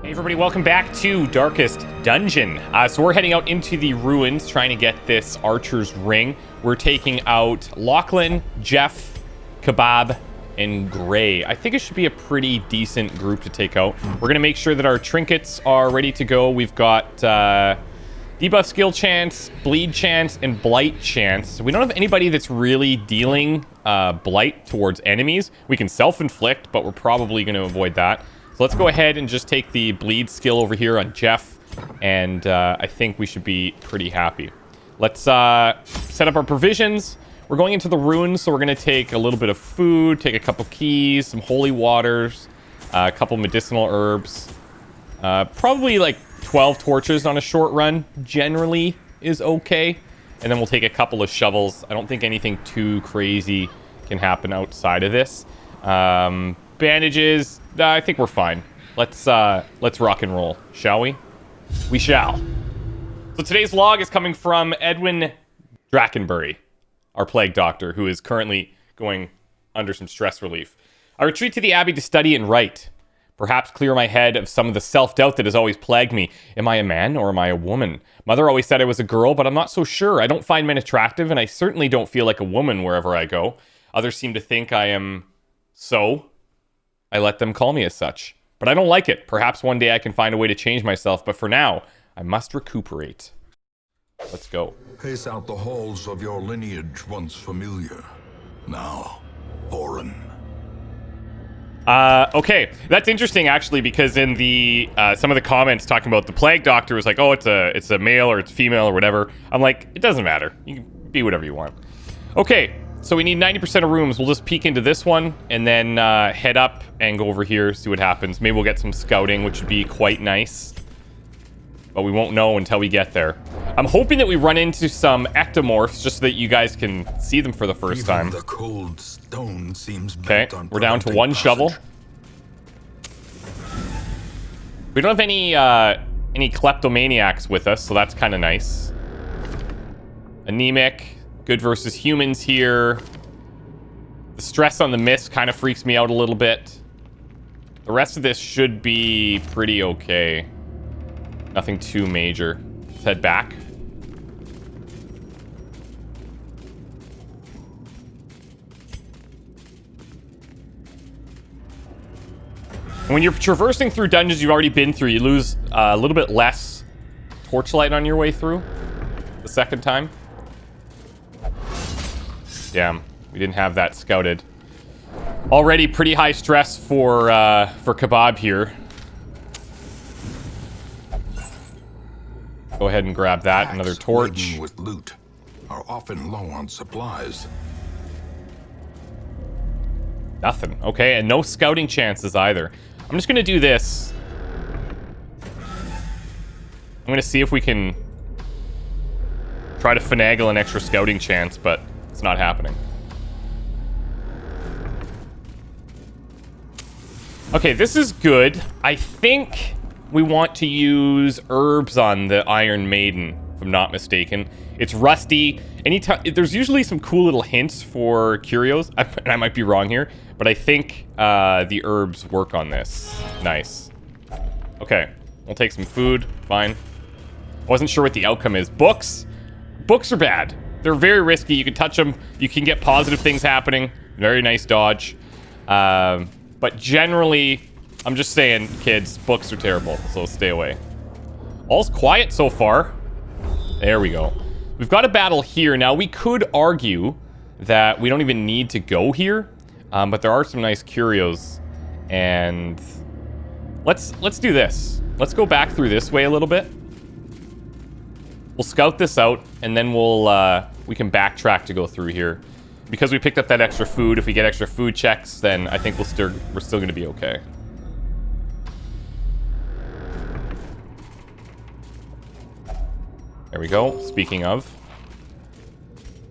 Hey everybody, welcome back to Darkest Dungeon. So we're heading out into the ruins trying to get this Archer's Ring. We're taking out Lachlan, Jeff, Kebab, and Gray. I think it should be a pretty decent group to take out. We're going to make sure that our trinkets are ready to go. We've got debuff skill chance, bleed chance, and blight chance. We don't have anybody that's really dealing blight towards enemies. We can self-inflict, but we're probably going to avoid that. So let's go ahead and just take the bleed skill over here on Jeff, and I think we should be pretty happy. Let's set up our provisions. We're going into the ruins, so we're going to take a little bit of food, take a couple keys, some holy waters, a couple medicinal herbs, probably like 12 torches on a short run generally is okay. And then we'll take a couple of shovels. I don't think anything too crazy can happen outside of this. Bandages, I think we're fine. Let's rock and roll, shall we? We shall. So today's log is coming from Edwin Drakenbury, our plague doctor, who is currently going under some stress relief. I retreat to the abbey to study and write. Perhaps clear my head of some of the self-doubt that has always plagued me. Am I a man or am I a woman? Mother always said I was a girl, but I'm not so sure. I don't find men attractive, and I certainly don't feel like a woman wherever I go. Others seem to think I am so. I let them call me as such. But I don't like it. Perhaps one day I can find a way to change myself, but for now, I must recuperate. Let's go. Pace out the halls of your lineage once familiar, now foreign. Okay, that's interesting actually, because in the some of the comments talking about the plague doctor was like, oh, it's a male or it's female or whatever. I'm like, it doesn't matter. You can be whatever you want. Okay, so we need 90% of rooms. We'll just peek into this one and then head up and go over here, see what happens. Maybe we'll get some scouting, which would be quite nice. But we won't know until we get there. I'm hoping that we run into some ectomorphs just so that you guys can see them for the first time. The cold stone seems Okay, we're down to one shovel. We don't have any kleptomaniacs with us, so that's kind of nice. Anemic, good versus humans here. The stress on the mist kind of freaks me out a little bit. The rest of this should be pretty okay. Nothing too major. Let's head back. When you're traversing through dungeons you've already been through, you lose a little bit less torchlight on your way through the second time. Damn, we didn't have that scouted. Already pretty high stress for Kebab here. Go ahead and grab that. Another torch. With loot are often low on supplies. Nothing. Okay, and no scouting chances either. I'm just gonna do this. I'm gonna see if we can try to finagle an extra scouting chance, but it's not happening. Okay, this is good. I think we want to use herbs on the Iron Maiden, if I'm not mistaken. It's rusty. Anytime there's usually some cool little hints for curios. I might be wrong here, but I think the herbs work on this. Nice. Okay, we'll take some food. Fine. Wasn't sure what the outcome is. Books are bad. They're very risky. You can touch them. You can get positive things happening. Very nice dodge. But generally, I'm just saying, kids, books are terrible, so stay away. All's quiet so far. There we go. We've got a battle here. Now, we could argue that we don't even need to go here, but there are some nice curios. And let's do this. Let's go back through this way a little bit. We'll scout this out, and then we can backtrack to go through here. Because we picked up that extra food, if we get extra food checks, then I think we're still going to be okay. There we go. Speaking of.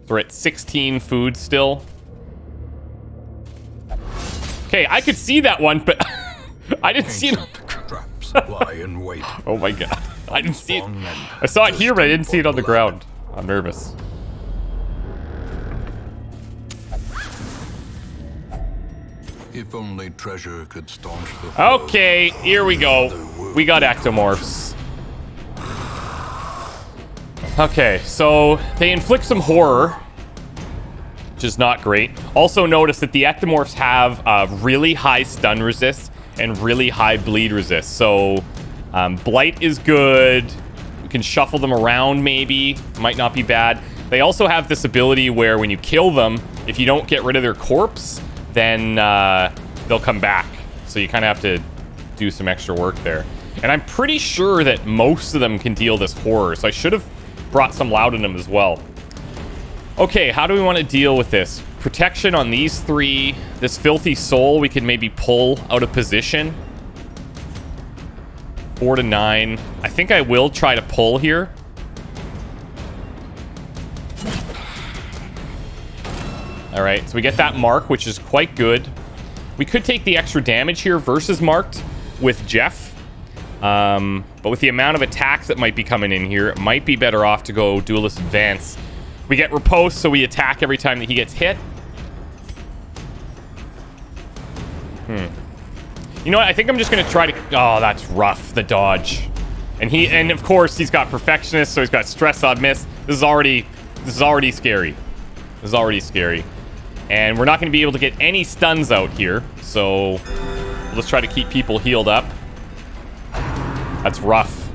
So we're at 16 food still. Okay, I could see that one, but I didn't see it on the ground. Traps lie in wait. Oh my god. I didn't see it. I saw it here, but I didn't see it on the ground. I'm nervous. If only treasure could staunch the Okay, here we go. We got ectomorphs. Okay, so they inflict some horror, which is not great. Also notice that the ectomorphs have really high stun resist and really high bleed resist. So blight is good. We can shuffle them around maybe. Might not be bad. They also have this ability where when you kill them, if you don't get rid of their corpse, then they'll come back. So you kind of have to do some extra work there. And I'm pretty sure that most of them can deal this horror. So I should have brought some laudanum as well. Okay, how do we want to deal with this? Protection on these three. This filthy soul we can maybe pull out of position. 4 to 9. I think I will try to pull here. All right, so we get that mark, which is quite good. We could take the extra damage here versus marked with Jeff. But with the amount of attacks that might be coming in here, it might be better off to go Duelist Advance. We get riposte, so we attack every time that he gets hit. You know what? I think I'm just going to try to... Oh, that's rough, the dodge. And of course, he's got Perfectionist, so he's got Stress on Miss. This is already scary. This is already scary. And we're not going to be able to get any stuns out here, so we'll just try to keep people healed up. That's rough.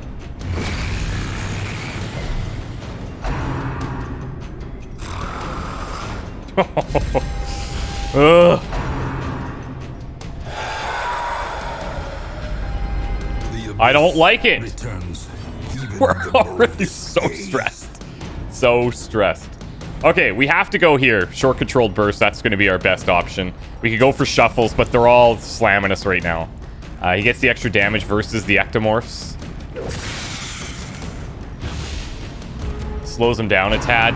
Ugh. I don't like it. We're already so stressed. So stressed. Okay, we have to go here. Short controlled burst, that's going to be our best option. We could go for shuffles, but they're all slamming us right now. He gets the extra damage versus the ectomorphs. Slows him down a tad.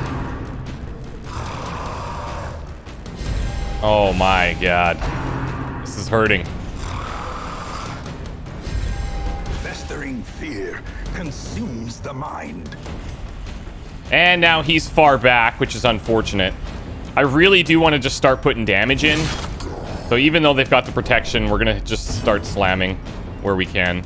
Oh my god. This is hurting. Festering fear consumes the mind. And now he's far back, which is unfortunate. I really do want to just start putting damage in. So even though they've got the protection, we're going to just start slamming where we can.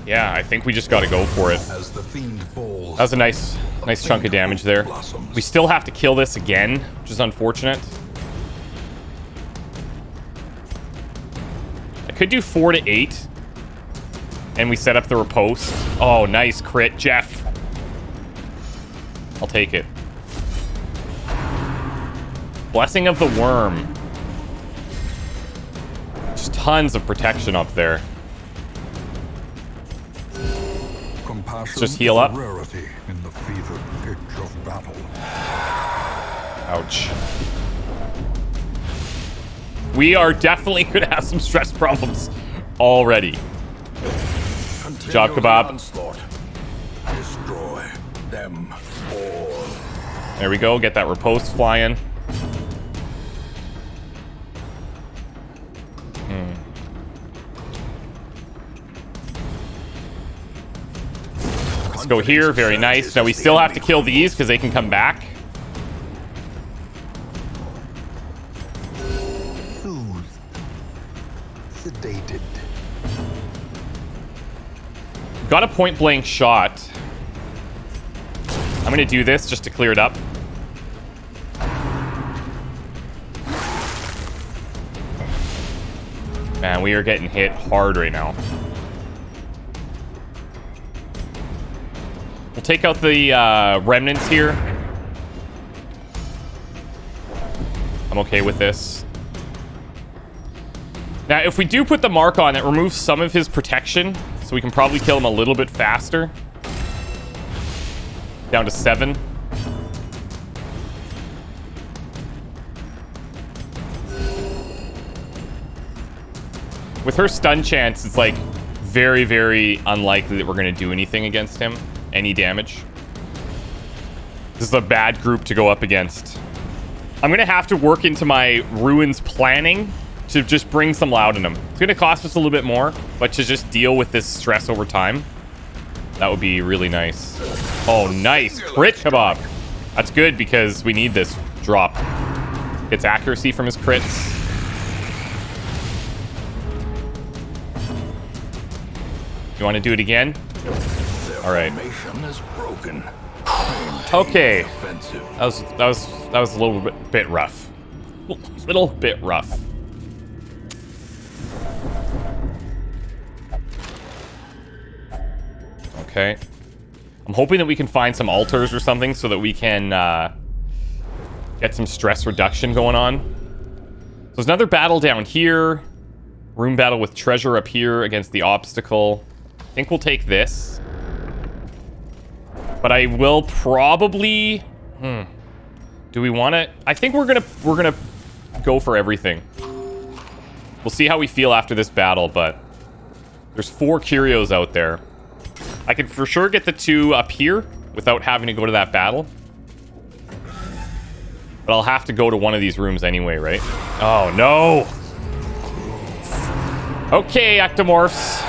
Yeah, I think we just got to go for it. As the fiend falls, that was a nice chunk of damage there. We still have to kill this again, which is unfortunate. I could do 4 to 8. And we set up the riposte. Oh, nice crit, Jeff. I'll take it. Blessing of the Worm. Just tons of protection up there. Compassion just heal up. is a rarity in the fevered pitch of battle. Ouch. We are definitely going to have some stress problems already. Job kebab. Destroy them all. There we go. Get that riposte flying. Let's go here. Very nice. Now we still have to kill these because they can come back. Soothed. Sedated. Got a point blank shot. I'm gonna do this just to clear it up. Man, we are getting hit hard right now. We'll take out the remnants here. I'm okay with this. Now, if we do put the mark on, it removes some of his protection. So we can probably kill him a little bit faster. Down to 7. With her stun chance, it's like very, very unlikely that we're going to do anything against him. Any damage. This is a bad group to go up against. I'm going to have to work into my ruins planning to just bring some laudanum. It's going to cost us a little bit more, but to just deal with this stress over time, that would be really nice. Oh, nice. Crit kebab. That's good because we need this drop. It's accuracy from his crits. You want to do it again? All right. Is broken. Okay. That was a little bit rough. Little bit rough. Okay. I'm hoping that we can find some altars or something so that we can get some stress reduction going on. So there's another battle down here. Room battle with treasure up here against the obstacle. I think we'll take this. But I will probably... Do we want to... I think we're gonna go for everything. We'll see how we feel after this battle, but... There's 4 curios out there. I can for sure get the 2 up here without having to go to that battle. But I'll have to go to one of these rooms anyway, right? Oh, no! Okay, ectomorphs.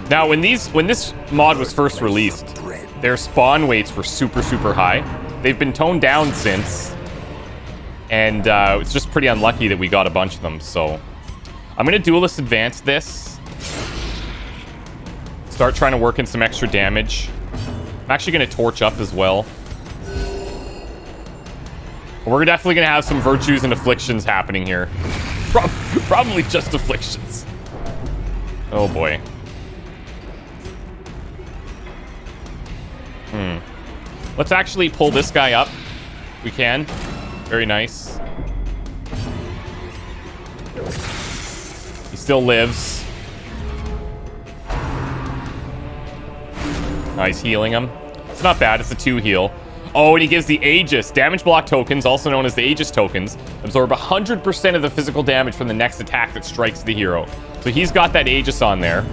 Now, when this mod was first released, their spawn weights were super, super high. They've been toned down since. And it's just pretty unlucky that we got a bunch of them, so... I'm going to duelist advance this. Start trying to work in some extra damage. I'm actually going to torch up as well. We're definitely going to have some virtues and afflictions happening here. Probably just afflictions. Oh boy. Let's actually pull this guy up. We can. Very nice. He still lives. Nice, healing him. It's not bad. It's a 2 heal. Oh, and he gives the Aegis. Damage block tokens, also known as the Aegis tokens, absorb 100% of the physical damage from the next attack that strikes the hero. So he's got that Aegis on there.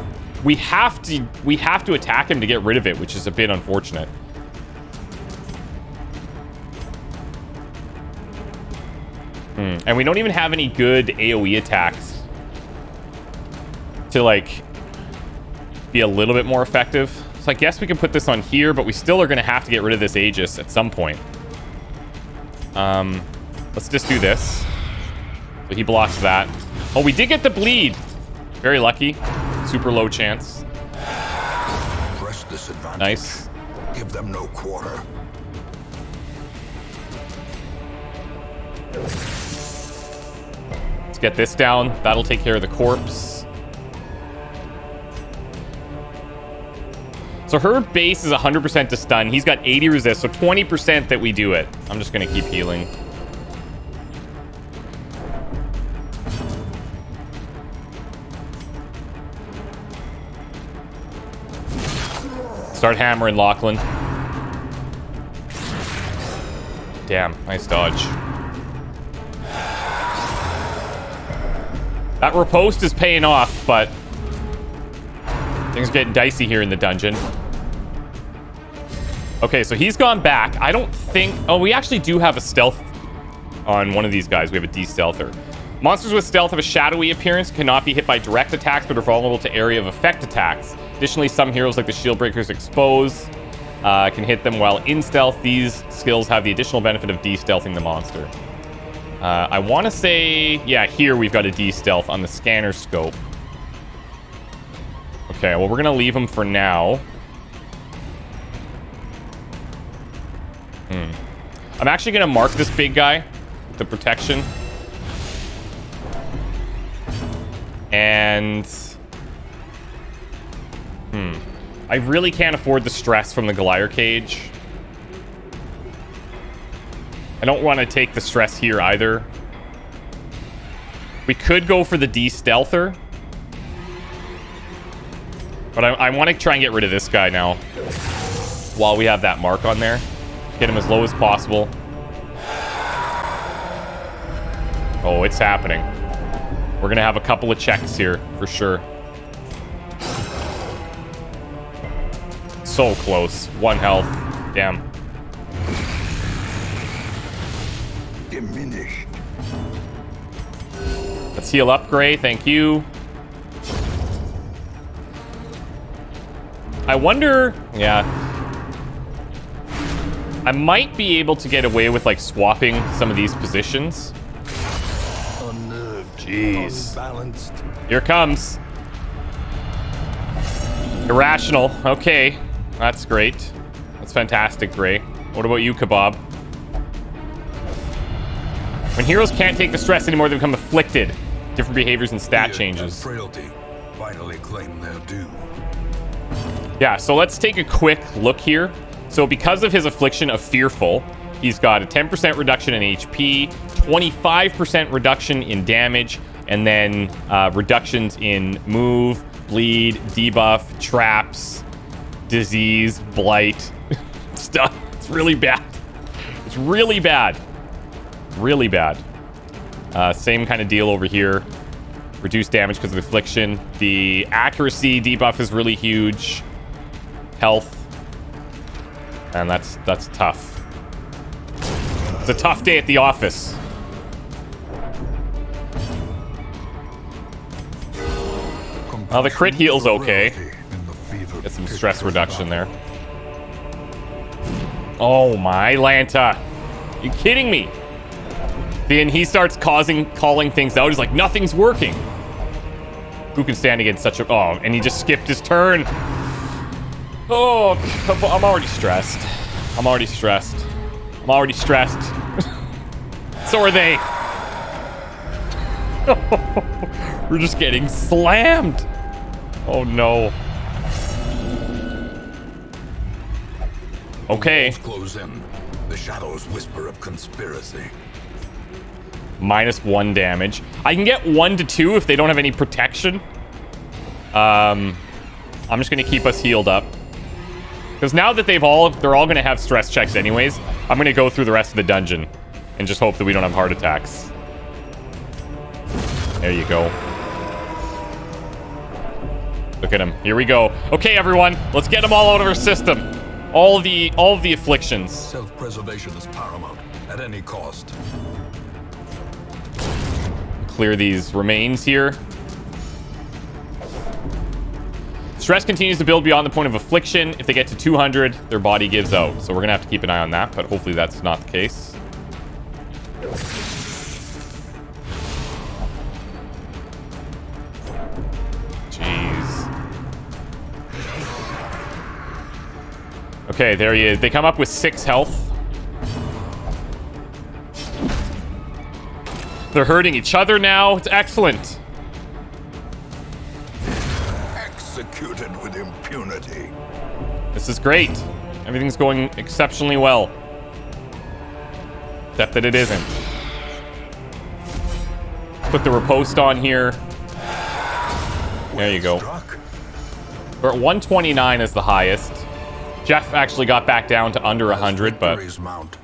We have to attack him to get rid of it, which is a bit unfortunate. And we don't even have any good AoE attacks to, like, be a little bit more effective. So I guess we can put this on here, but we still are going to have to get rid of this Aegis at some point. Let's just do this. So he blocks that. Oh, we did get the bleed. Very lucky. Super low chance. Press disadvantage. Nice. Give them no quarter. Let's get this down. That'll take care of the corpse. So her base is 100% to stun. He's got 80 resist, so 20% that we do it. I'm just going to keep healing. Start hammering, Lachlan. Damn, nice dodge. That riposte is paying off, but things are getting dicey here in the dungeon. Okay, so he's gone back. I don't think... Oh, we actually do have a stealth on one of these guys. We have a de-stealther. Monsters with stealth have a shadowy appearance, cannot be hit by direct attacks, but are vulnerable to area of effect attacks. Additionally, some heroes like the Shield Breakers Expose can hit them while in stealth. These skills have the additional benefit of de-stealthing the monster. I want to say... Yeah, here we've got a de-stealth on the scanner scope. Okay, well, we're going to leave him for now. I'm actually going to mark this big guy with the protection. And... I really can't afford the stress from the Goliath cage. I don't want to take the stress here either. We could go for the de-stealther. But I want to try and get rid of this guy now. While we have that mark on there. Get him as low as possible. Oh, it's happening. We're going to have a couple of checks here, for sure. So close. 1 health. Damn. Diminished. Let's heal up, Gray. Thank you. I wonder... Yeah. I might be able to get away with, like, swapping some of these positions. Unnerved, Jeez. unbalanced. Here comes. Irrational. Okay. That's great. That's fantastic, Gray. What about you, Kebab? When heroes can't take the stress anymore, they become afflicted. Different behaviors and stat Fear changes. and frailty finally claim their due. Yeah, so let's take a quick look here. So because of his affliction of Fearful, he's got a 10% reduction in HP, 25% reduction in damage, and then reductions in move, bleed, debuff, traps, disease, blight, stuff. It's really bad. It's really bad. Really bad. Same kind of deal over here. Reduced damage because of affliction. The accuracy debuff is really huge. Health. And that's tough. It's a tough day at the office. Well, the crit heal's okay. Get some stress reduction there. Oh my Lanta. You kidding me? Then he starts calling things out. He's like, nothing's working. Who can stand against such a... Oh, and he just skipped his turn. Oh, I'm already stressed. I'm already stressed. I'm already stressed. So are they. We're just getting slammed. Oh, no. Okay. Close in. The shadows whisper of conspiracy. -1 damage. I can get 1 to 2 if they don't have any protection. I'm just gonna keep us healed up. Because now that they're all gonna have stress checks anyways, I'm gonna go through the rest of the dungeon and just hope that we don't have heart attacks. There you go. Look at him. Here we go. Okay, everyone, let's get them all out of our system. All of the afflictions. Self-preservation is paramount at any cost. Clear these remains here. Stress continues to build beyond the point of affliction. If they get to 200, their body gives out. So we're gonna have to keep an eye on that, but hopefully that's not the case. Jeez. Okay, there he is. They come up with 6 health. They're hurting each other now. It's excellent. Executed with impunity. This is great. Everything's going exceptionally well. Except that it isn't. Put the riposte on here. There you go. We're at 129 is the highest. Jeff actually got back down to under 100, but... Mount,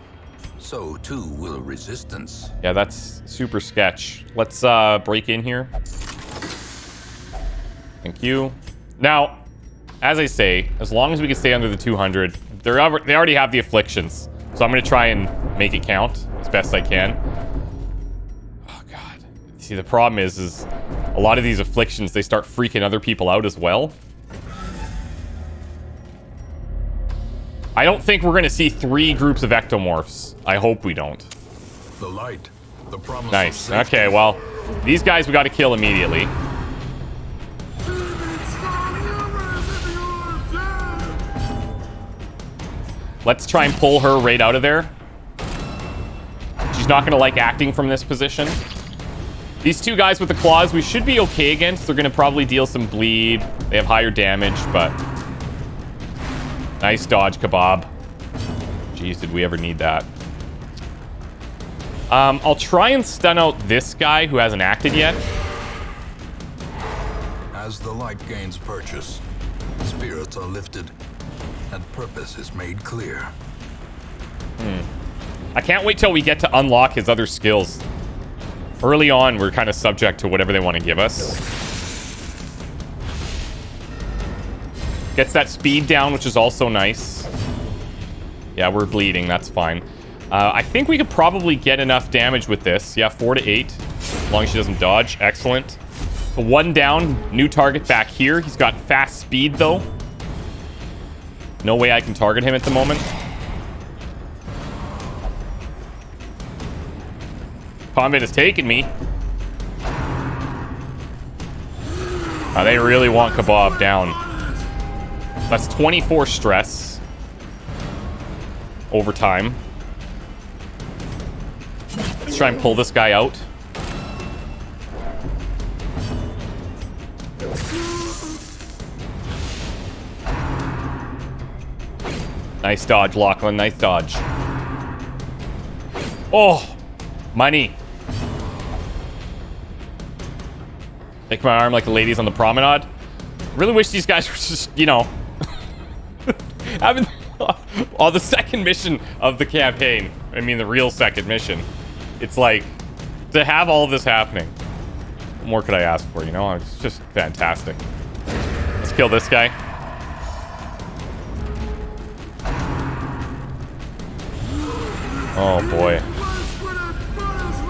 so too will resistance. Yeah, that's super sketch. Let's break in here. Thank you. Now, as I say, as long as we can stay under the 200, they already have the afflictions. So I'm going to try and make it count as best I can. Oh, God. See, the problem is a lot of these afflictions, they start freaking other people out as well. I don't think we're going to see 3 groups of ectomorphs. I hope we don't. The light, the promise. Nice. Okay, well, these guys we got to kill immediately. Let's try and pull her right out of there. She's not going to like acting from this position. These 2 guys with the claws, we should be okay against. They're going to probably deal some bleed. They have higher damage, but... Nice dodge, Kebab. Jeez, did we ever need that? I'll try and stun out this guy who hasn't acted yet. As the light gains purchase, spirits are lifted, and purpose is made clear. I can't wait till we get to unlock his other skills. Early on, we're kind of subject to whatever they want to give us. Gets that speed down, which is also nice. Yeah, we're bleeding. That's fine. I think we could probably get enough damage with this. Yeah, 4 to 8. As long as she doesn't dodge. Excellent. So 1 down. New target back here. He's got fast speed, though. No way I can target him at the moment. Combat has taken me. They really want Kebab down. That's 24 stress. Overtime. Let's try and pull this guy out. Nice dodge, Lachlan. Nice dodge. Oh! Money. Make my arm like the ladies on the promenade. Really wish these guys were just, you know, having on the second mission of the campaign. I mean, the real second mission. It's like, to have all of this happening. What more could I ask for, you know? It's just fantastic. Let's kill this guy. Oh, boy.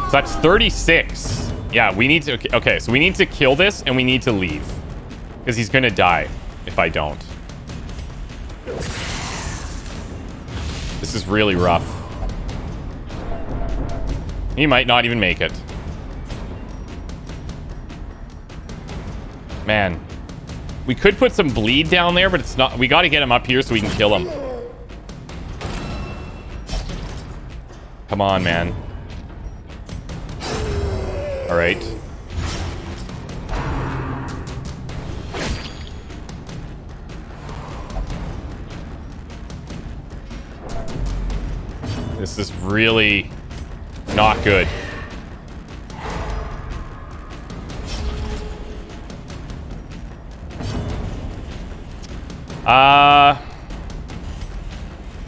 So that's 36. Yeah, we need to... Okay, so we need to kill this, and we need to leave. Because he's going to die if I don't. This is really rough. He might not even make it. Man. We could put some bleed down there, but it's not... We got to get him up here so we can kill him. Come on, man. All right. This is really not good.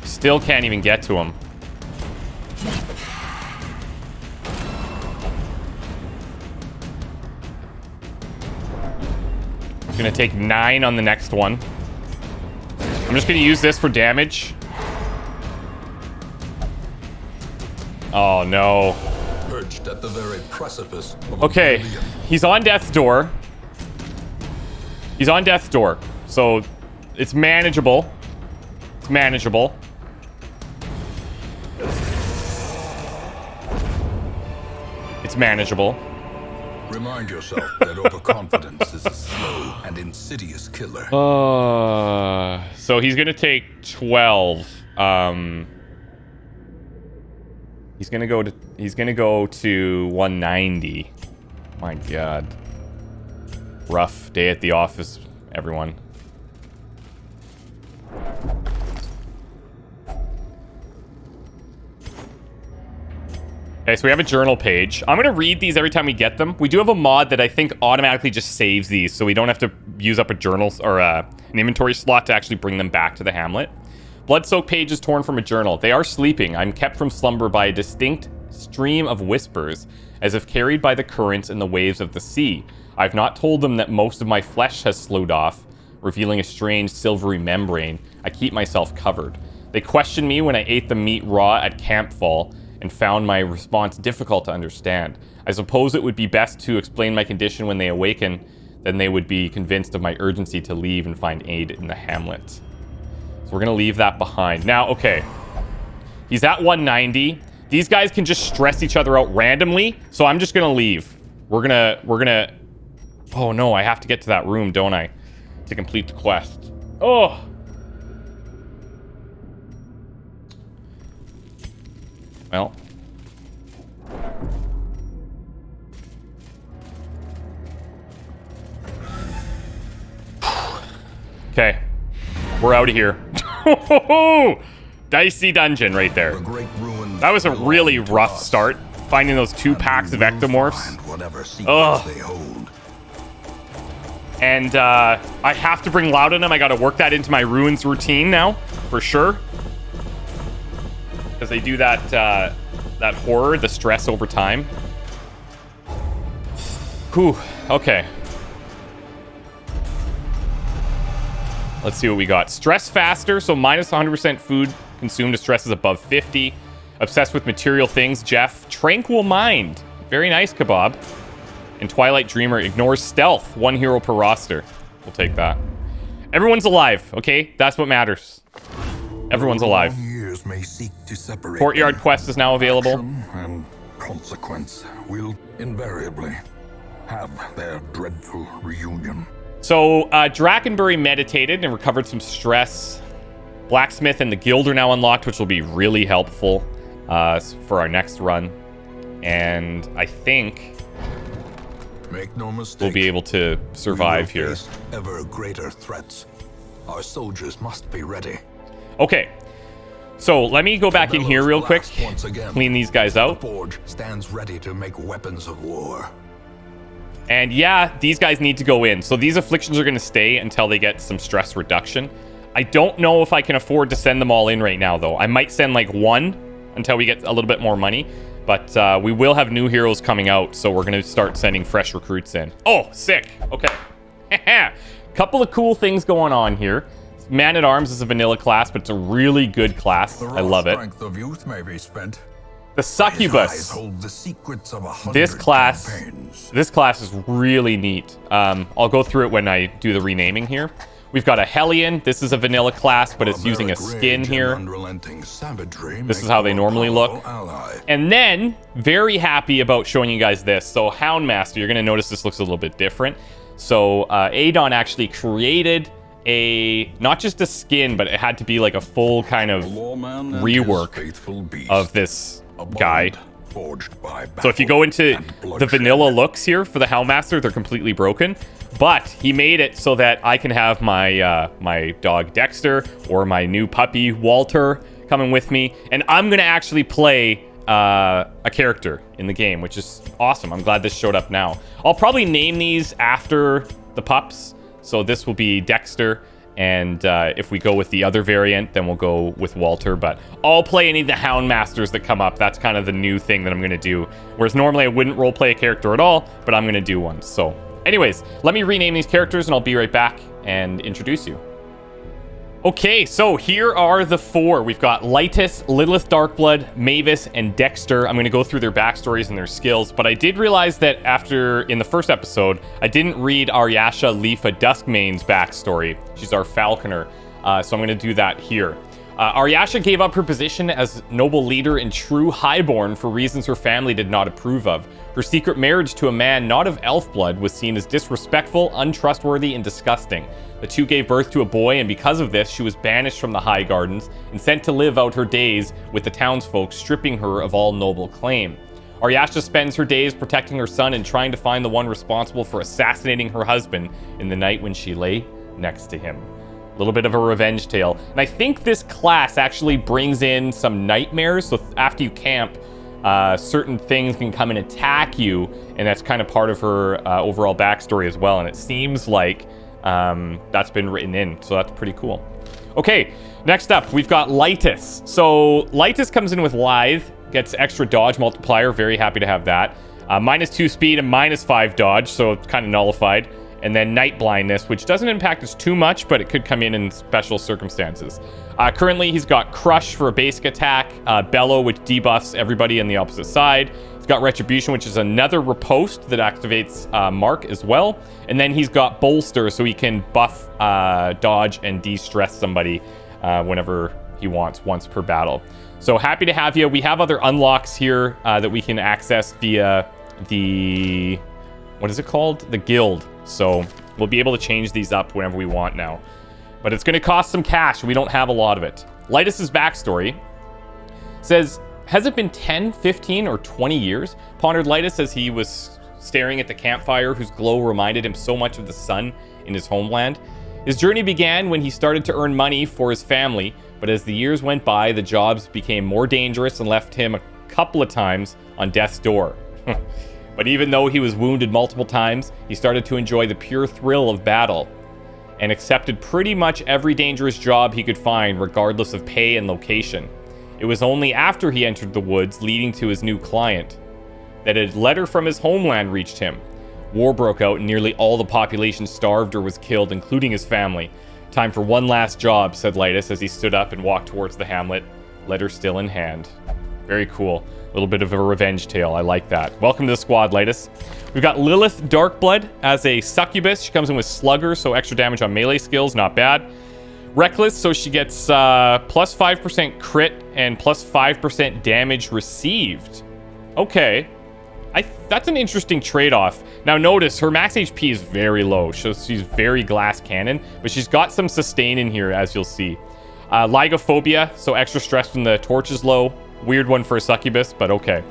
Still can't even get to him. Gonna take 9 on the next one. I'm just gonna use this for damage. Oh no. Perched at the very precipice of okay, oblivion. he's on death's door. He's on death's door, so it's manageable. It's manageable. It's manageable. Remind yourself that overconfidence is a slow and insidious killer. So he's gonna take 12. He's gonna go to 190. My God. Rough day at the office, everyone. Okay, so we have a journal page. I'm going to read these every time we get them. We do have a mod that I think automatically just saves these, so we don't have to use up a journal or an inventory slot to actually bring them back to the Hamlet. Blood-soaked pages torn from a journal. They are sleeping. I'm kept from slumber by a distinct stream of whispers, as if carried by the currents and the waves of the sea. I've not told them that most of my flesh has slowed off, revealing a strange silvery membrane. I keep myself covered. They questioned me when I ate the meat raw at campfall, and found my response difficult to understand. I suppose it would be best to explain my condition when they awaken, then they would be convinced of my urgency to leave and find aid in the Hamlet. So we're gonna leave that behind. Now, okay. He's at 190. These guys can just stress each other out randomly, so I'm just gonna leave. We're gonna... Oh no, I have to get to that room, don't I? To complete the quest. Oh! Well. Okay. We're out of here. Dicey dungeon right there. That was a really rough start. Finding those 2 packs of ectomorphs. Ugh. And I have to bring Laudanum. I gotta work that into my ruins routine now. For sure. Because they do that that horror, the stress over time. Whew, okay. Let's see what we got. Stress faster, so minus 100% food consumed if stress is above 50. Obsessed with material things, Jeff. Tranquil mind. Very nice, Kebab. And Twilight Dreamer ignores stealth. 1 hero per roster. We'll take that. Everyone's alive, okay? That's what matters. Everyone's alive. May seek to separate Courtyard quest is now available. and consequence will invariably have their dreadful reunion. So, Drakenbury meditated and recovered some stress. Blacksmith and the guild are now unlocked, which will be really helpful for our next run. And I think Make no mistake, we'll be able to survive we will here. face ever greater threats. Our soldiers must be ready. Okay. So, let me go back in here real quick. Blast once again. Clean these guys out. The forge stands ready to make weapons of war. And yeah, these guys need to go in. So these afflictions are going to stay until they get some stress reduction. I don't know if I can afford to send them all in right now, though. I might send like one until we get a little bit more money. But we will have new heroes coming out, so we're going to start sending fresh recruits in. Oh, sick. Okay. Couple of cool things going on here. Man-at-Arms is a vanilla class, but it's a really good class. I love it. Strength of youth may be spent. The His eyes Succubus. hold the secrets of 100 This class campaigns. is really neat. I'll go through it when I do the renaming here. We've got a Hellion. This is a vanilla class, but it's using a Barbaric skin rage here. and unrelenting savagery This is make how they for a normally look. powerful ally. And then, very happy about showing you guys this. So, Houndmaster, you're going to notice this looks a little bit different. So, Adon actually created not just a skin, but it had to be like a full kind of Lawman and his rework faithful beast, of this a guy. bond forged by So if you go into battle and the bloodshed. vanilla looks here for the Houndmaster, they're completely broken. But he made it so that I can have my my dog Dexter or my new puppy Walter coming with me, and I'm gonna actually play a character in the game, which is awesome. I'm glad this showed up now. I'll probably name these after the pups. So this will be Dexter. And if we go with the other variant, then we'll go with Walter. But I'll play any of the Houndmasters that come up. That's kind of the new thing that I'm going to do. Whereas normally I wouldn't roleplay a character at all, but I'm going to do one. So anyways, let me rename these characters and I'll be right back and introduce you. Okay, so here are the four. We've got Lytus, Lilith Darkblood, Mavis, and Dexter. I'm going to go through their backstories and their skills, but I did realize that in the first episode, I didn't read Aryasha Leafa Duskmane's backstory. She's our falconer, so I'm going to do that here. Aryasha gave up her position as noble leader and true highborn for reasons her family did not approve of. Her secret marriage to a man not of elf blood was seen as disrespectful, untrustworthy, and disgusting. The two gave birth to a boy, and because of this, she was banished from the High Gardens and sent to live out her days with the townsfolk, stripping her of all noble claim. Aryasha spends her days protecting her son and trying to find the one responsible for assassinating her husband in the night when she lay next to him. A little bit of a revenge tale. And I think this class actually brings in some nightmares. So after you camp, certain things can come and attack you. And that's kind of part of her overall backstory as well. And it seems like that's been written in. So that's pretty cool. Okay, next up, we've got Lytus. So Lytus comes in with Lithe, gets extra dodge multiplier. Very happy to have that. -2 speed and -5 dodge. So it's kind of nullified. And then Night Blindness, which doesn't impact us too much, but it could come in special circumstances. Currently, he's got Crush for a basic attack, Bellow, which debuffs everybody on the opposite side. He's got Retribution, which is another riposte that activates Mark as well. And then he's got Bolster, so he can buff, dodge, and de-stress somebody whenever he wants, once per battle. So happy to have you. We have other unlocks here that we can access via the... what is it called? The guild. So we'll be able to change these up whenever we want now. But it's going to cost some cash. We don't have a lot of it. Lytus's backstory says, has it been 10, 15, or 20 years? Pondered Lytus as he was staring at the campfire whose glow reminded him so much of the sun in his homeland. His journey began when he started to earn money for his family, but as the years went by, the jobs became more dangerous and left him a couple of times on death's door. But even though he was wounded multiple times, he started to enjoy the pure thrill of battle and accepted pretty much every dangerous job he could find, regardless of pay and location. It was only after he entered the woods leading to his new client that a letter from his homeland reached him. War broke out and nearly all the population starved or was killed, including his family. Time for one last job, said Lytus as he stood up and walked towards the hamlet, letter still in hand. Very cool. A little bit of a revenge tale. I like that. Welcome to the squad, Lytus. We've got Lilith Darkblood as a succubus. She comes in with Slugger, so extra damage on melee skills. Not bad. Reckless, so she gets plus 5% crit and plus 5% damage received. Okay. That's an interesting trade-off. Now notice, her max HP is very low, so she's very glass cannon, but she's got some sustain in here, as you'll see. Ligophobia, so extra stress when the torch is low. Weird one for a succubus, but okay.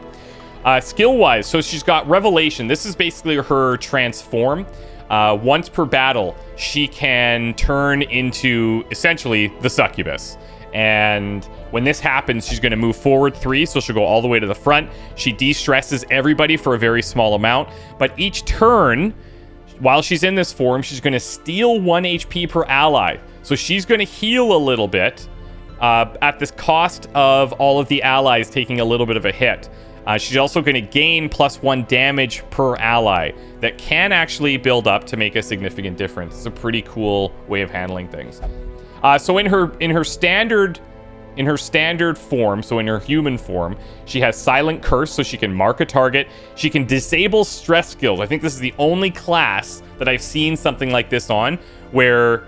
Skill-wise, so she's got Revelation. This is basically her transform. Once per battle, she can turn into, essentially, the succubus. And when this happens, she's going to move forward 3, so she'll go all the way to the front. She de-stresses everybody for a very small amount. But each turn, while she's in this form, she's going to steal 1 HP per ally. So she's going to heal a little bit at the cost of all of the allies taking a little bit of a hit. She's also going to gain +1 damage per ally. That can actually build up to make a significant difference. It's a pretty cool way of handling things. So in her standard form, so in her human form, she has Silent Curse, so she can mark a target. She can disable stress skills. I think this is the only class that I've seen something like this on, where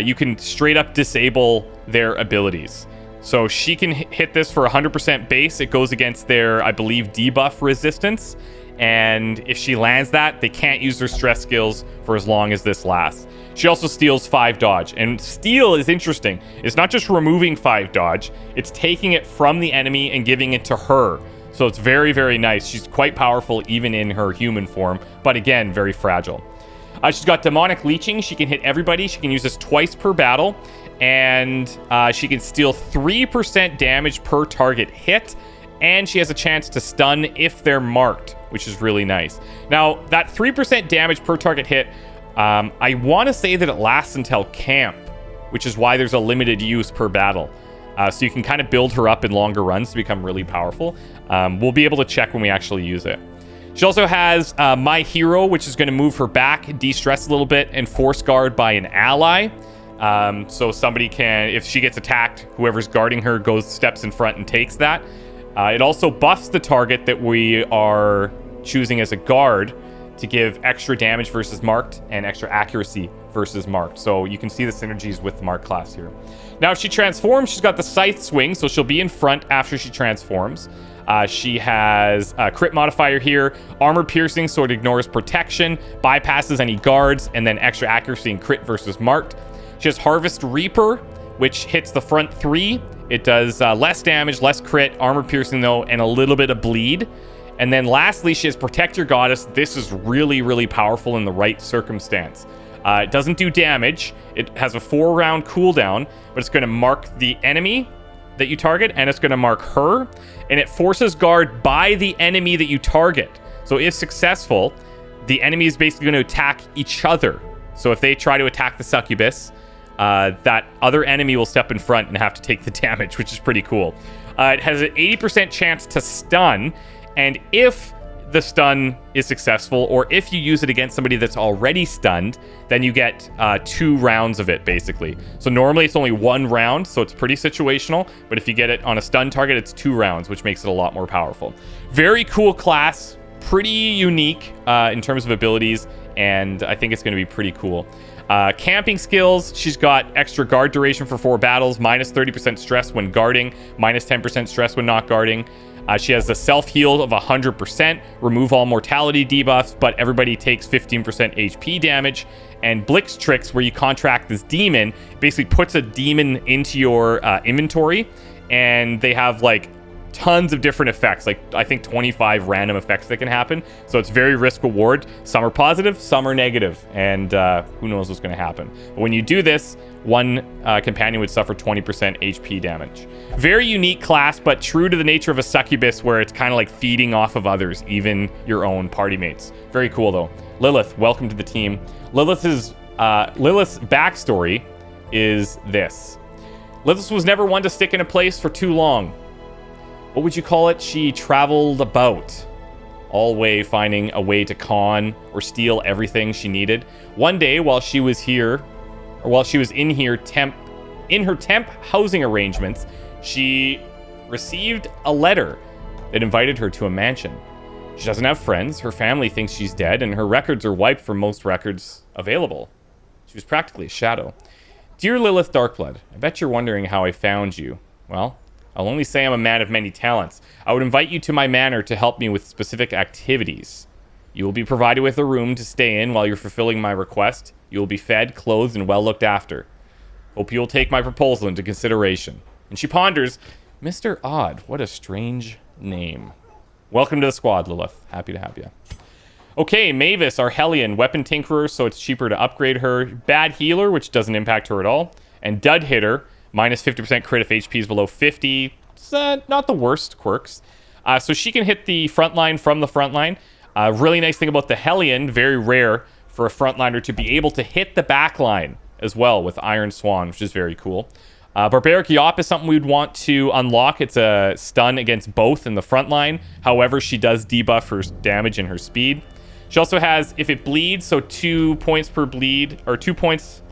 you can straight up disable their abilities. So she can hit this for 100% base. It goes against their, I believe, debuff resistance. And if she lands that, they can't use their stress skills for as long as this lasts. She also steals 5 dodge. And steal is interesting. It's not just removing 5 dodge. It's taking it from the enemy and giving it to her. So it's very, very nice. She's quite powerful even in her human form. But again, very fragile. She's got Demonic Leeching. She can hit everybody. She can use this twice per battle. And she can steal 3% damage per target hit. And she has a chance to stun if they're marked, which is really nice. Now, that 3% damage per target hit, I want to say that it lasts until camp, which is why there's a limited use per battle. So you can kind of build her up in longer runs to become really powerful. We'll be able to check when we actually use it. She also has My Hero, which is going to move her back, de-stress a little bit, and force guard by an ally. So somebody can, if she gets attacked, whoever's guarding her steps in front and takes that. It also buffs the target that we are choosing as a guard to give extra damage versus marked and extra accuracy versus marked. So you can see the synergies with the marked class here. Now, if she transforms, she's got the Scythe Swing, so she'll be in front after she transforms. She has a crit modifier here, armor piercing, so it ignores protection, bypasses any guards, and then extra accuracy and crit versus marked. She has Harvest Reaper, which hits the front 3. It does less damage, less crit, armor piercing though, and a little bit of bleed. And then lastly, she has Protect Your Goddess. This is really, really powerful in the right circumstance. It doesn't do damage. It has a 4-round cooldown, but it's going to mark the enemy that you target, and it's going to mark her, and it forces guard by the enemy that you target. So if successful, the enemy is basically going to attack each other. So if they try to attack the succubus, that other enemy will step in front and have to take the damage, which is pretty cool. It has an 80% chance to stun, and if the stun is successful, or if you use it against somebody that's already stunned, then you get 2 rounds of it, basically. So normally it's only 1 round, so it's pretty situational, but if you get it on a stun target, it's 2 rounds, which makes it a lot more powerful. Very cool class, pretty unique in terms of abilities, and I think it's going to be pretty cool. Camping skills, she's got extra guard duration for 4 battles, minus 30% stress when guarding, minus 10% stress when not guarding. She has the self-heal of 100%, remove all mortality debuffs, but everybody takes 15% HP damage. And Blix Tricks, where you contract this demon, basically puts a demon into your inventory, and they have like tons of different effects, like I think 25 random effects that can happen. So it's very risk reward. Some are positive, some are negative, and who knows what's going to happen. But when you do this, one companion would suffer 20% HP damage. Very unique class, but true to the nature of a succubus, where it's kind of like feeding off of others, even your own party mates. Very cool though. Lilith, welcome to the team. Lilith's backstory is this. Lilith was never one to stick in a place for too long. What would you call it? She traveled about, all way finding a way to con or steal everything she needed. One day, while she was in her temp housing arrangements, she received a letter that invited her to a mansion. She doesn't have friends, her family thinks she's dead, and her records are wiped from most records available. She was practically a shadow. Dear Lilith Darkblood, I bet you're wondering how I found you. Well, I'll only say I'm a man of many talents. I would invite you to my manor to help me with specific activities. You will be provided with a room to stay in while you're fulfilling my request. You will be fed, clothed, and well looked after. Hope you'll take my proposal into consideration. And she ponders, Mr. Odd, what a strange name. Welcome to the squad, Lilith. Happy to have you. Okay, Mavis, our Hellion, weapon tinkerer, so it's cheaper to upgrade her. Bad healer, which doesn't impact her at all. And dud hitter, minus 50% crit if HP is below 50. It's not the worst quirks. So she can hit the front line from the front line. Really nice thing about the Hellion, very rare for a frontliner to be able to hit the back line as well with Iron Swan, which is very cool. Barbaric Yop is something we'd want to unlock. It's a stun against both in the front line. However, she does debuff her damage and her speed. She also has, if it bleeds, so 2 points per bleed, or 2 points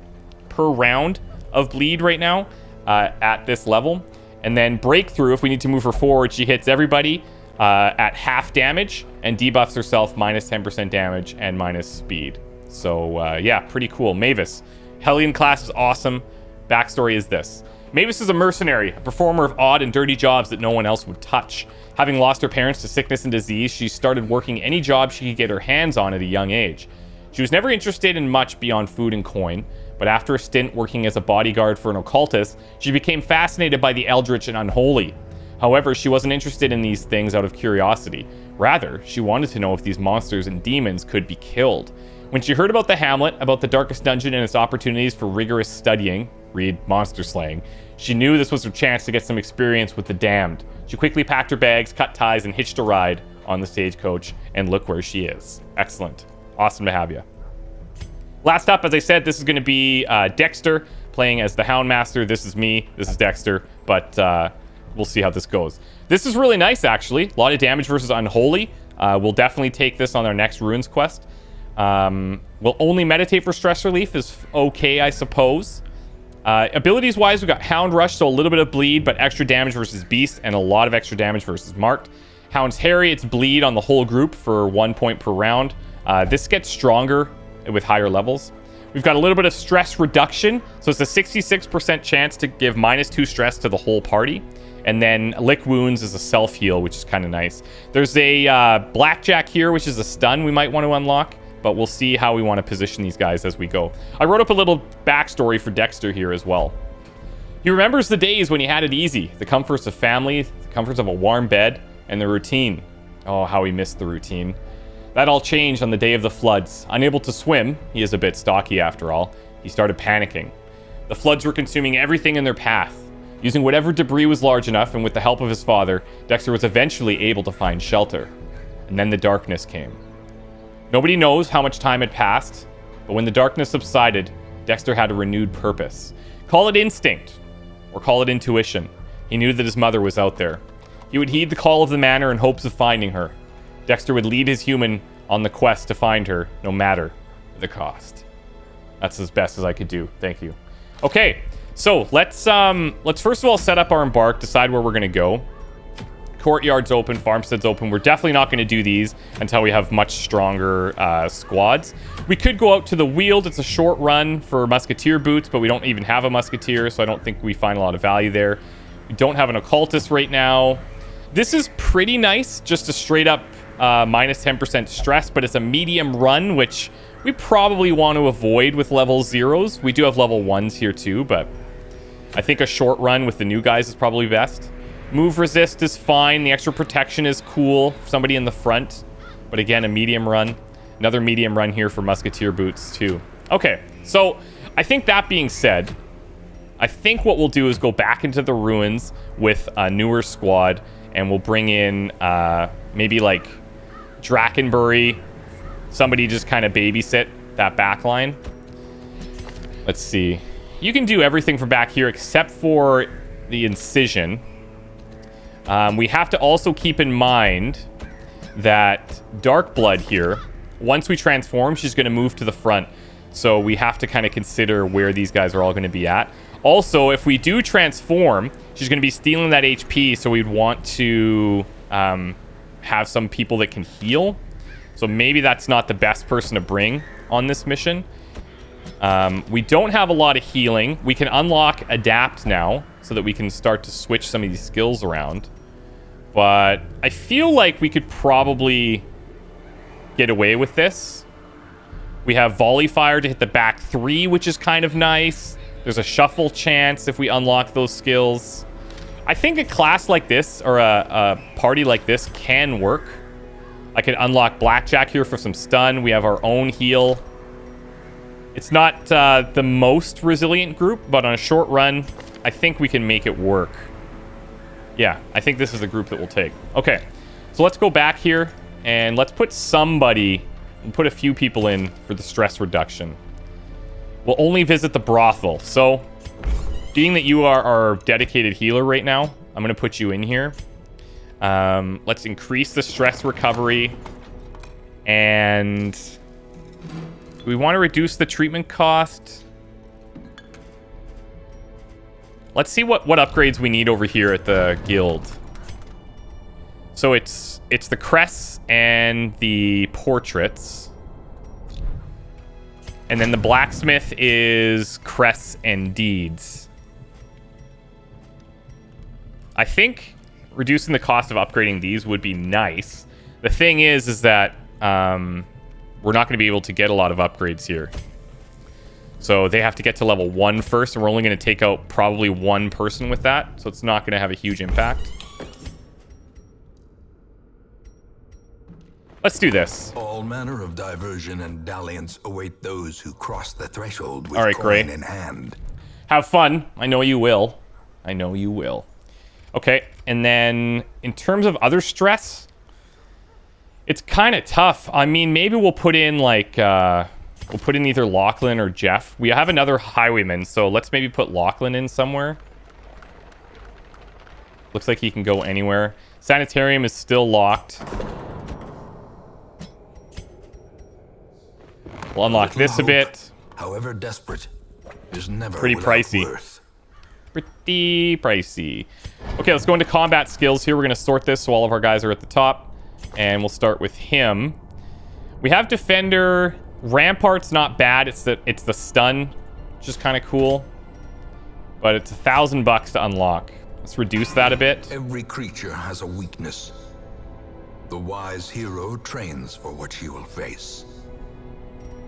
per round of bleed right now at this level. And then Breakthrough, if we need to move her forward, she hits everybody at half damage and debuffs herself minus 10% damage and minus speed. So, yeah, pretty cool. Mavis. Hellion class is awesome. Backstory is this. Mavis is a mercenary, a performer of odd and dirty jobs that no one else would touch. Having lost her parents to sickness and disease, she started working any job she could get her hands on at a young age. She was never interested in much beyond food and coin, but after a stint working as a bodyguard for an occultist, she became fascinated by the eldritch and unholy. However, she wasn't interested in these things out of curiosity. Rather, she wanted to know if these monsters and demons could be killed. When she heard about the Hamlet, about the darkest dungeon and its opportunities for rigorous studying, read monster slaying, she knew this was her chance to get some experience with the damned. She quickly packed her bags, cut ties, and hitched a ride on the stagecoach, and look where she is. Excellent. Awesome to have you. Last up, as I said, this is going to be Dexter playing as the Houndmaster. This is me. This is Dexter, but we'll see how this goes. This is really nice, actually. A lot of damage versus Unholy. We'll definitely take this on our next Runes quest. We'll only meditate for stress relief is okay, I suppose. Abilities wise, we've got Hound Rush, so a little bit of bleed, but extra damage versus Beast and a lot of extra damage versus Marked. Hound's Harry, it's bleed on the whole group for 1 point per round. This gets stronger with higher levels. We've got a little bit of stress reduction, so it's a 66% chance to give -2 stress to the whole party. And then Lick Wounds is a self-heal, which is kind of nice. There's a Blackjack here, which is a stun we might want to unlock, but we'll see how we want to position these guys as we go. I wrote up a little backstory for Dexter here as well. He remembers the days when he had it easy, the comforts of family, the comforts of a warm bed, and the routine. Oh, how he missed the routine. That all changed on the day of the floods. Unable to swim, he is a bit stocky after all, he started panicking. The floods were consuming everything in their path. Using whatever debris was large enough, and with the help of his father, Dexter was eventually able to find shelter. And then the darkness came. Nobody knows how much time had passed, but when the darkness subsided, Dexter had a renewed purpose. Call it instinct, or call it intuition. He knew that his mother was out there. He would heed the call of the manor in hopes of finding her. Dexter would lead his human on the quest to find her, no matter the cost. That's as best as I could do. Thank you. Okay, so let's first of all set up our embark, decide where we're gonna go. Courtyard's open, farmstead's open. We're definitely not going to do these until we have much stronger squads. We could go out to the Weald. It's a short run for musketeer boots, but we don't even have a musketeer, so I don't think we find a lot of value there. We don't have an occultist right now. This is pretty nice, just a straight up -10% stress, but it's a medium run, which we probably want to avoid with level 0s. We do have level 1s here too, but I think a short run with the new guys is probably best. Move resist is fine. The extra protection is cool. Somebody in the front. But again, a medium run. Another medium run here for musketeer boots too. Okay, so I think that being said, I think what we'll do is go back into the ruins with a newer squad, and we'll bring in maybe like Drakenbury. Somebody just kind of babysit that back line. Let's see. You can do everything from back here except for the incision. We have to also keep in mind that Darkblood here, once we transform, she's going to move to the front. So we have to kind of consider where these guys are all going to be at. Also, if we do transform, she's going to be stealing that HP, so we'd want to have some people that can heal. So maybe that's not the best person to bring on this mission. We don't have a lot of healing. We can unlock Adapt now. so that we can start to switch some of these skills around. But I feel like we could probably get away with this. We have volley fire to hit the back 3, which is kind of nice. There's a shuffle chance if we unlock those skills. I think a class like this, or a party like this, can work. I could unlock Blackjack here for some stun. We have our own heal. It's not the most resilient group, but on a short run, I think we can make it work. Yeah, I think this is the group that we'll take. Okay, so let's go back here, and let's put somebody, and put a few people in for the stress reduction. We'll only visit the brothel. So, being that you are our dedicated healer right now, I'm going to put you in here. Let's increase the stress recovery. And do we want to reduce the treatment cost? Let's see what upgrades we need over here at the guild. So it's the crests and the portraits. And then the blacksmith is crests and deeds. I think reducing the cost of upgrading these would be nice. The thing is that we're not going to be able to get a lot of upgrades here. So they have to get to level 1 first, and we're only going to take out probably 1 person with that. So it's not going to have a huge impact. Let's do this. All manner of diversion and dalliance await those who cross the threshold with All right, coin great. in hand. Have fun. I know you will. I know you will. Okay, and then in terms of other stress, it's kind of tough. I mean, maybe we'll put in like we'll put in either Lachlan or Jeff. We have another highwayman, so let's maybe put Lachlan in somewhere. Looks like he can go anywhere. Sanitarium is still locked. We'll unlock this a bit. However desperate, is never Pretty without pricey. worth. Pretty pricey. Okay, let's go into combat skills here. We're going to sort this so all of our guys are at the top. And we'll start with him. We have Defender. Rampart's not bad. It's the stun, which is kind of cool. But it's $1,000 to unlock. Let's reduce that a bit. Every creature has a weakness. The wise hero trains for what she will face.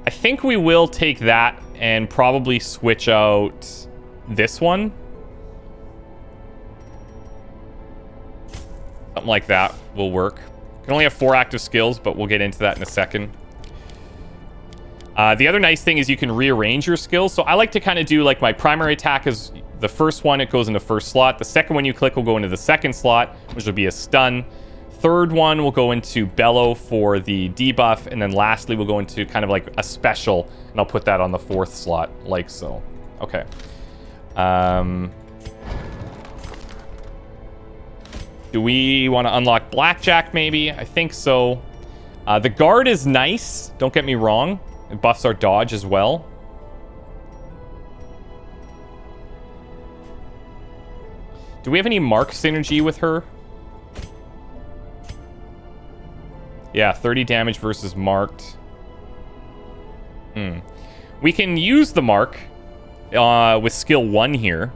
I think we will take that and probably switch out this one. Something like that will work. Can only have 4 active skills, but we'll get into that in a second. The other nice thing is you can rearrange your skills. So I like to kind of do like my primary attack is the first one. It goes in the first slot. The second one you click will go into the second slot, which will be a stun. Third one will go into bellow for the debuff. And then lastly, we'll go into kind of like a special. And I'll put that on the 4th slot, like so. Okay. Do we want to unlock Blackjack maybe? I think so. The guard is nice. Don't get me wrong. It buffs our dodge as well. Do we have any mark synergy with her? Yeah, 30 damage versus marked. We can use the mark with skill 1 here.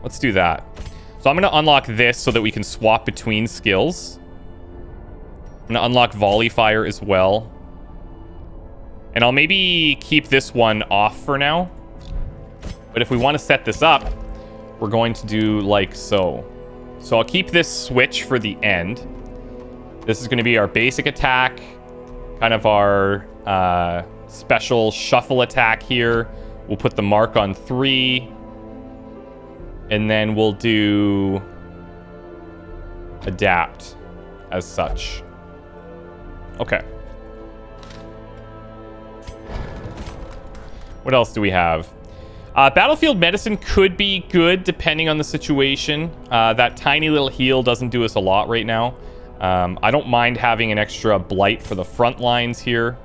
Let's do that. So I'm going to unlock this so that we can swap between skills. I'm going to unlock volley fire as well. And I'll maybe keep this one off for now. But if we want to set this up, we're going to do like so. So I'll keep this switch for the end. This is going to be our basic attack. Kind of our special shuffle attack here. We'll put the mark on 3. And then we'll do adapt as such. Okay. What else do we have? Battlefield medicine could be good depending on the situation. That tiny little heal doesn't do us a lot right now. I don't mind having an extra blight for the front lines here.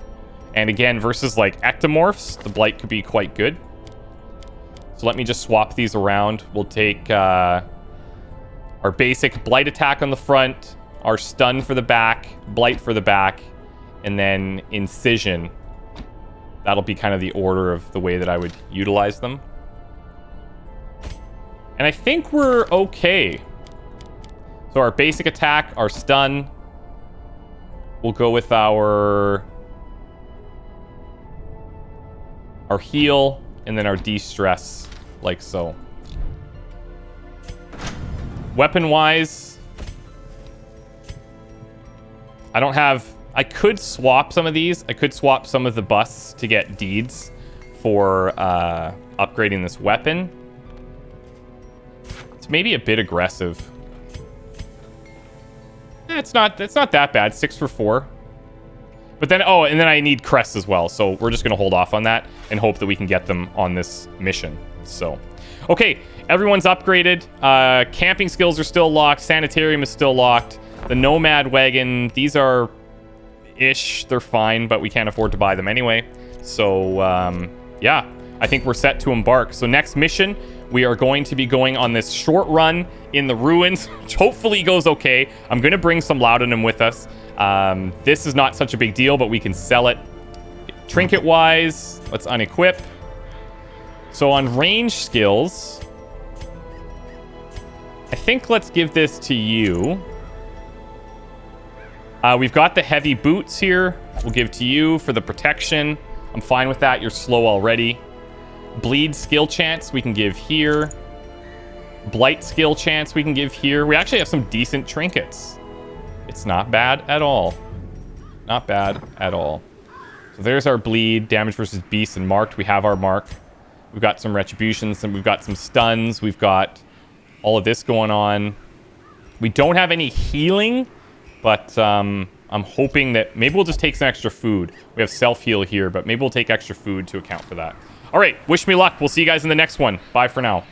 And again, versus like ectomorphs, the blight could be quite good. So let me just swap these around. We'll take our basic blight attack on the front, our stun for the back, blight for the back, and then incision. That'll be kind of the order of the way that I would utilize them. And I think we're okay. So our basic attack, our stun. We'll go with our heal, and then our de-stress, like so. Weapon-wise, I could swap some of these. I could swap some of the busts to get deeds for upgrading this weapon. It's maybe a bit aggressive. It's not that bad. 6 for 4. But then, and then I need crests as well. So we're just going to hold off on that and hope that we can get them on this mission. So, okay, everyone's upgraded. Camping skills are still locked. Sanitarium is still locked. The Nomad Wagon, these are ish. They're fine, but we can't afford to buy them anyway. So, yeah, I think we're set to embark. So next mission, we are going to be going on this short run in the ruins, which hopefully goes okay. I'm going to bring some laudanum with us. This is not such a big deal, but we can sell it. Trinket-wise, let's unequip. So on range skills, I think let's give this to you. We've got the heavy boots here. We'll give to you for the protection. I'm fine with that. You're slow already. Bleed skill chance we can give here. Blight skill chance we can give here. We actually have some decent trinkets. It's not bad at all. Not bad at all. So there's our bleed. Damage versus beast and marked. We have our mark. We've got some retributions and we've got some stuns. We've got all of this going on. We don't have any healing, but I'm hoping that maybe we'll just take some extra food. We have self-heal here, but maybe we'll take extra food to account for that. All right, wish me luck. We'll see you guys in the next one. Bye for now.